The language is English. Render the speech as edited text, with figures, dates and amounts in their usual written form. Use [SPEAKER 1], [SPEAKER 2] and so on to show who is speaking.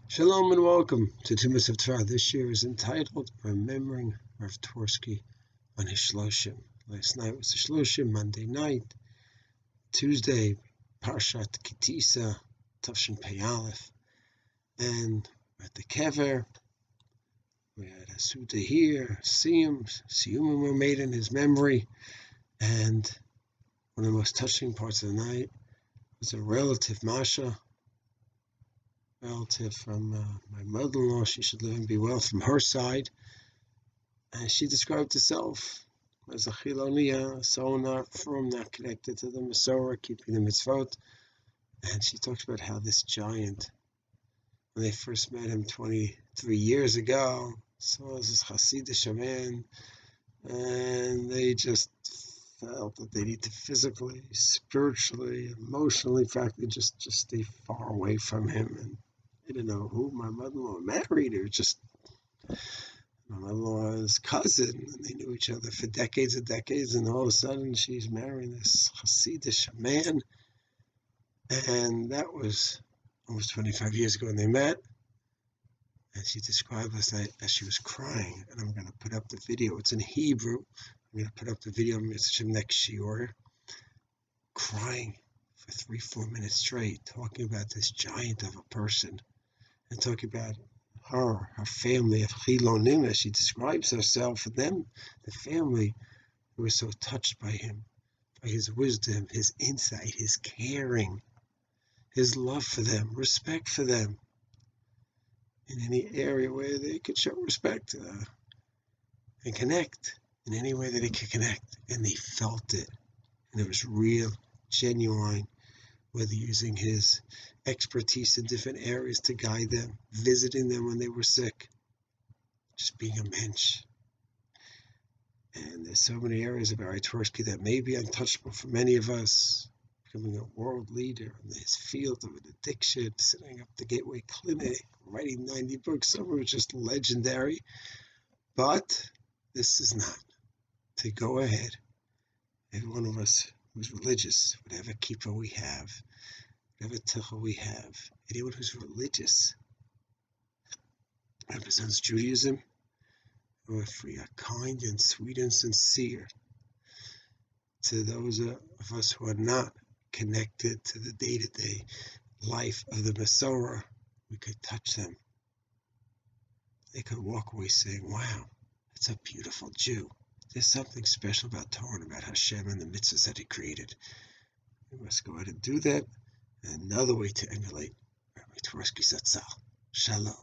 [SPEAKER 1] Shalom and welcome to Tumas of Torah. This year is entitled Remembering Rav Twerski on his Shloshim. Last night was the Shloshim, Monday night. Tuesday, Parshat Kitisa, Tavshin Pei Aleph. And we're at the Kever. We had a Suda here, Siyumim were made in his memory. And one of the most touching parts of the night was a relative, Masha, relative from my mother-in-law. She should live and be well, from her side. And she described herself as a Chiloni, so not from, not connected to the Masorah, keeping the mitzvot. And she talks about how this giant, when they first met him 23 years ago, saw as this Hasidic man, and they just felt that they need to physically, spiritually, emotionally, practically just stay far away from him. And they didn't know who my mother-in-law married. It was just my mother-in-law's cousin, and they knew each other for decades and decades, and all of a sudden she's marrying this Hasidic man. And that was almost 25 years ago when they met. And she described last night as she was crying, and I'm going to put up the video. It's in Hebrew. I'm going to put up the video next shiur, crying for 3-4 minutes straight, talking about this giant of a person, and talking about her family of Chiloni, as she describes herself, and them, the family who was so touched by him, by his wisdom, his insight, his caring, his love for them, respect for them, in any area where they could show respect and connect, in any way that they could connect. And they felt it, and it was real, genuine, whether using his expertise in different areas to guide them, visiting them when they were sick, just being a mensch. And there's so many areas of Rav Twerski that may be untouchable for many of us, becoming a world leader in his field of addiction, setting up the Gateway Clinic, writing 90 books. Some were just legendary. But this is not to go ahead. Every one of us who's religious, whatever kippah we have, whatever tichel we have, anyone who's religious represents Judaism, or if we are kind and sweet and sincere to those of us who are not connected to the day-to-day life of the Masorah, we could touch them. They could walk away saying, wow, that's a beautiful Jew. There's something special about Torah and about Hashem and the mitzvahs that He created. We must go ahead and do that. And another way to emulate Rav Twerski ZT. Shalom.